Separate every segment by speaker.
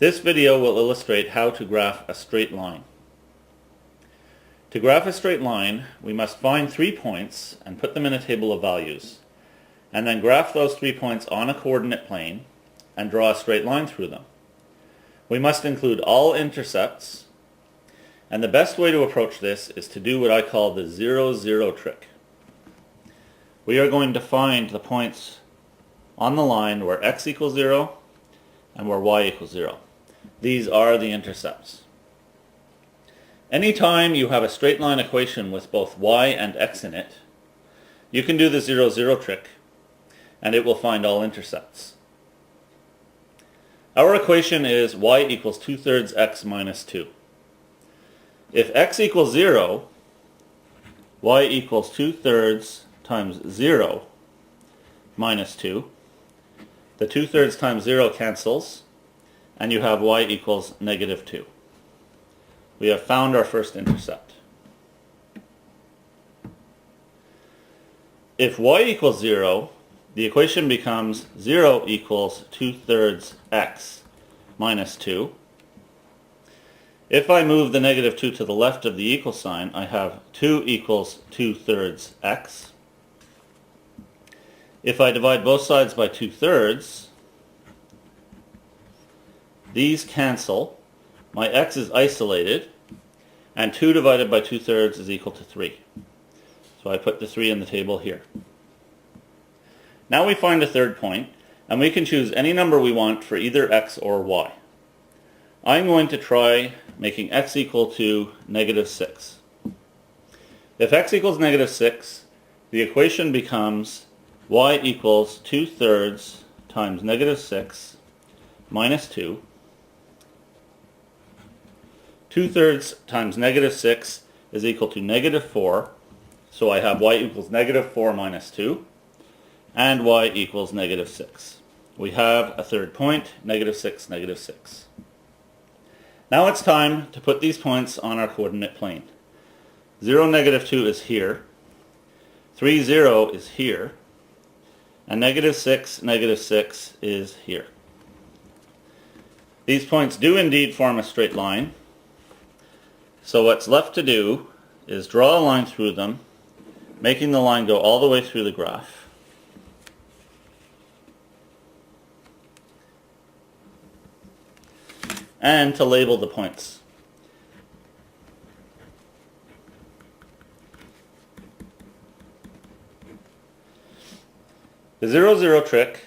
Speaker 1: This video will illustrate how to graph a straight line. To graph a straight line, we must find 3 points and put them in a table of values, and then graph those 3 points on a coordinate plane and draw a straight line through them. We must include all intercepts, and the best way to approach this is to do what I call the 0-0 trick. We are going to find the points on the line where x equals 0 and where y equals 0. These are the intercepts. Anytime you have a straight line equation with both y and x in it, you can do the 0-0 trick and it will find all intercepts. Our equation is y equals 2/3 x minus 2. If x equals 0, y equals 2/3 times 0 minus 2. The 2/3 times 0 cancels, and you have y equals -2. We have found our first intercept. If y equals 0, the equation becomes 0 equals 2/3 x minus 2. If I move the -2 to the left of the equal sign, I have 2 equals 2/3 x. If I divide both sides by 2/3, these cancel. My x is isolated, and 2 divided by 2/3 is equal to 3. So I put the 3 in the table here. Now we find a third point, and we can choose any number we want for either x or y. I'm going to try making x equal to -6. If x equals -6, the equation becomes y equals 2/3 times -6 minus 2. 2/3 times -6 is equal to -4, so I have y equals -4 minus 2, and y equals -6. We have a third point, -6, -6. Now it's time to put these points on our coordinate plane. 0, -2 is here, 3, 0 is here, and -6, -6 is here. These points do indeed form a straight line, so what's left to do is draw a line through them, making the line go all the way through the graph. And to label the points. The 0-0 trick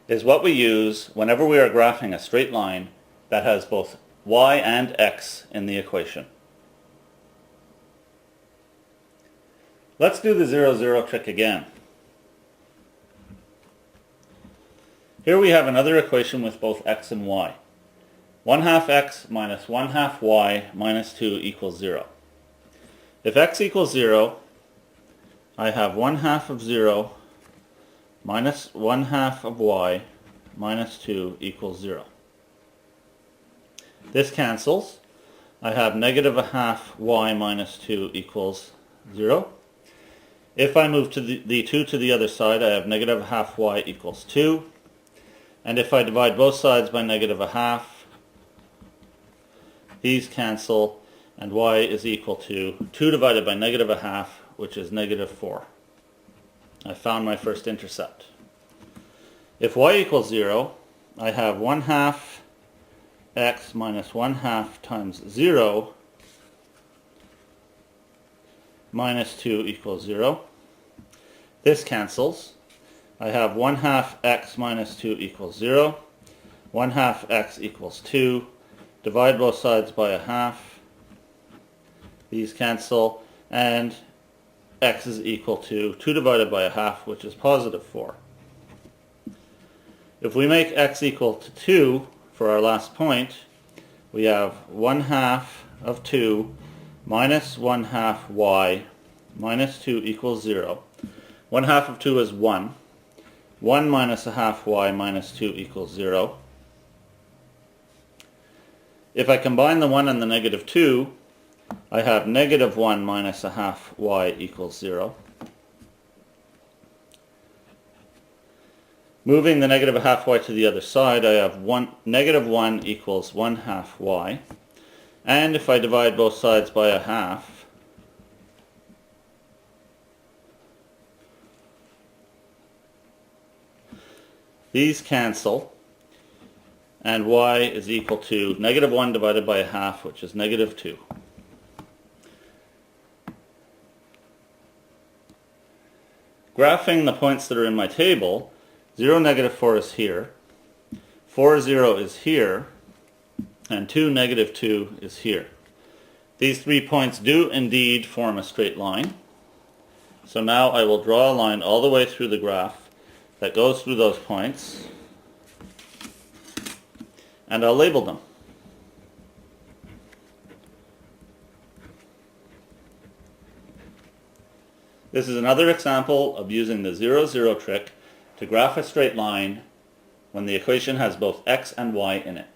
Speaker 1: is what we use whenever we are graphing a straight line that has both y and x in the equation. Let's do the 0-0 trick again. Here we have another equation with both x and y. 1/2 x minus 1/2 y minus 2 equals 0. If x equals 0, I have 1/2 of 0 minus 1/2 of y minus 2 equals 0. This cancels. I have -1/2 y minus 2 equals 0. If I move to the 2 to the other side, I have -1/2 y equals 2. And if I divide both sides by -1/2, these cancel, and y is equal to 2 divided by -1/2, which is -4. I found my first intercept. If y equals 0, I have 1/2 x minus 1/2 times 0 minus 2 equals 0. This cancels. I have 1/2 x minus 2 equals 0. 1/2 x equals 2. Divide both sides by 1/2. These cancel, and x is equal to 2 divided by 1/2, which is +4. If we make x equal to 2 for our last point, we have 1/2 of 2 minus 1/2 y minus 2 equals 0. 1/2 of 2 is 1. 1 minus 1/2 y minus 2 equals 0. If I combine the 1 and the -2, I have -1 minus 1/2 y equals 0. Moving the negative 1/2 y to the other side, I have negative 1 equals 1/2 y. And if I divide both sides by 1/2, these cancel, and y is equal to negative 1 divided by 1/2, which is negative 2. Graphing the points that are in my table, 0, negative 4 is here, 4, 0 is here, and 2, negative 2 is here. These 3 points do indeed form a straight line. So now I will draw a line all the way through the graph that goes through those points, and I'll label them. This is another example of using the 0, 0 trick to graph a straight line when the equation has both x and y in it.